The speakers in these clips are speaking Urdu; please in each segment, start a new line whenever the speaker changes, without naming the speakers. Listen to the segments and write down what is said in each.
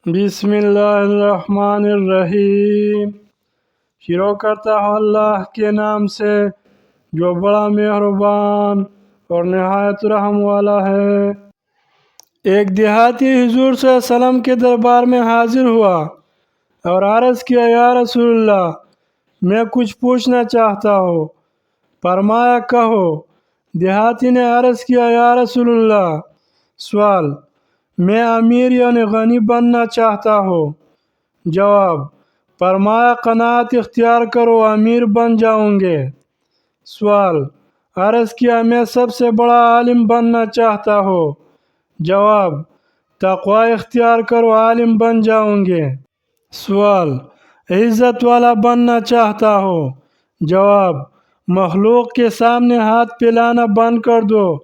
بسم اللہ الرحمن الرحیم۔ شروع کرتا ہوں اللہ کے نام سے جو بڑا مہربان اور نہایت رحم والا ہے۔ ایک دیہاتی حضور صلی اللہ علیہ وسلم کے دربار میں حاضر ہوا اور عرض کیا، یا رسول اللہ، میں کچھ پوچھنا چاہتا ہوں۔ فرمایا، کہو۔ دیہاتی نے عرض کیا، یا رسول اللہ، سوال، میں امیر یعنی غنی بننا چاہتا ہوں۔ جواب، فرمایا، قناعت اختیار کرو، امیر بن جاؤں گے۔ سوال، عرض کیا، میں سب سے بڑا عالم بننا چاہتا ہوں۔ جواب، تقوی اختیار کرو، عالم بن جاؤں گے۔ سوال، عزت والا بننا چاہتا ہوں۔ جواب، مخلوق کے سامنے ہاتھ پھیلانا بند کر دو،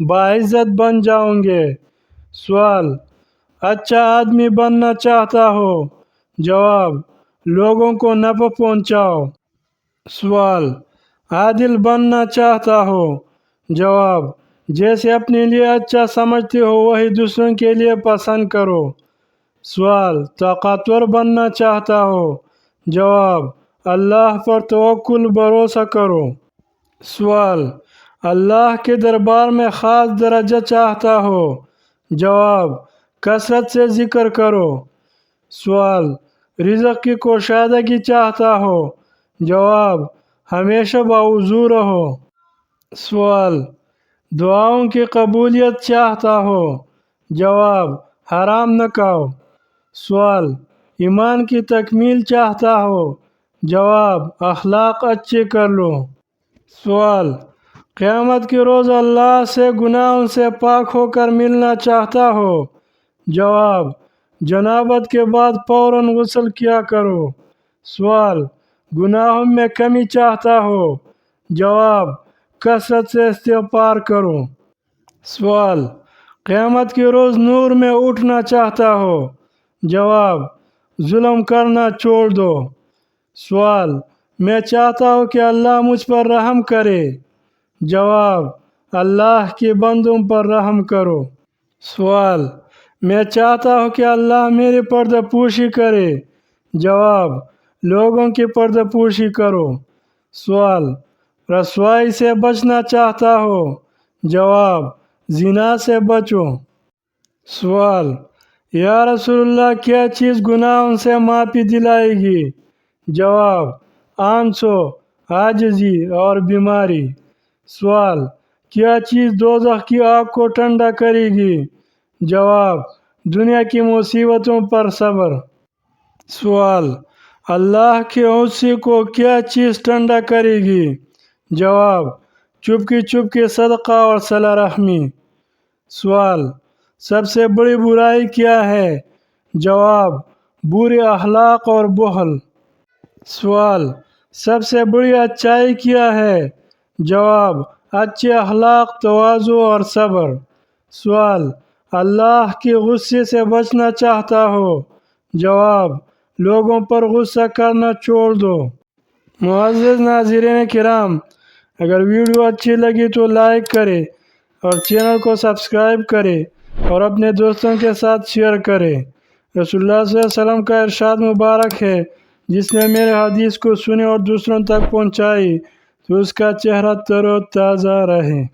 باعزت بن جاؤں گے۔ سوال، اچھا آدمی بننا چاہتا ہو۔ جواب، لوگوں کو نفع پہنچاؤ۔ سوال، عادل بننا چاہتا ہو۔ جواب، جیسے اپنے لیے اچھا سمجھتے ہو وہی دوسروں کے لیے پسند کرو۔ سوال، طاقتور بننا چاہتا ہو۔ جواب، اللہ پر توکل بھروسہ کرو۔ سوال، اللہ کے دربار میں خاص درجہ چاہتا ہو۔ جواب، کثرت سے ذکر کرو۔ سوال، رزق کی کشادگی چاہتا ہو۔ جواب، ہمیشہ باوضو رہو۔ سوال، دعاؤں کی قبولیت چاہتا ہو۔ جواب، حرام نہ کھاؤ۔ سوال، ایمان کی تکمیل چاہتا ہو۔ جواب، اخلاق اچھے کر لو۔ سوال، قیامت کے روز اللہ سے گناہوں سے پاک ہو کر ملنا چاہتا ہو۔ جواب، جنابت کے بعد فوراً غسل کیا کرو۔ سوال، گناہوں میں کمی چاہتا ہو۔ جواب، کثرت سے استغفار کرو۔ سوال، قیامت کے روز نور میں اٹھنا چاہتا ہو۔ جواب، ظلم کرنا چھوڑ دو۔ سوال، میں چاہتا ہوں کہ اللہ مجھ پر رحم کرے۔ جواب، اللہ کے بندوں پر رحم کرو۔ سوال، میں چاہتا ہوں کہ اللہ میری پردہ پوشی کرے۔ جواب، لوگوں کی پردہ پوشی کرو۔ سوال، رسوائی سے بچنا چاہتا ہو۔ جواب، زنا سے بچو۔ سوال، یا رسول اللہ، کیا چیز گناہوں سے معافی دلائے گی؟ جواب، آنسو، عاجزی اور بیماری۔ سوال، کیا چیز دوزخ کی آگ کو ٹھنڈا کرے گی؟ جواب، دنیا کی مصیبتوں پر صبر۔ سوال، اللہ کے غصے کو کیا چیز ٹھنڈا کرے گی؟ جواب، چپکے صدقہ اور صلہ رحمی۔ سوال، سب سے بڑی برائی کیا ہے؟ جواب، برے اخلاق اور بخل۔ سوال، سب سے بڑی اچائی کیا ہے؟ جواب، اچھے اخلاق، تواضع اور صبر۔ سوال، اللہ کے غصے سے بچنا چاہتا ہو۔ جواب، لوگوں پر غصہ کرنا چھوڑ دو۔ معزز ناظرین کرام، اگر ویڈیو اچھی لگی تو لائک کرے اور چینل کو سبسکرائب کرے اور اپنے دوستوں کے ساتھ شیئر کرے۔ رسول اللہ صلی اللہ علیہ وسلم کا ارشاد مبارک ہے، جس نے میرے حدیث کو سنی اور دوسروں تک پہنچائی تو اس کا چہرہ تر و تازہ رہے۔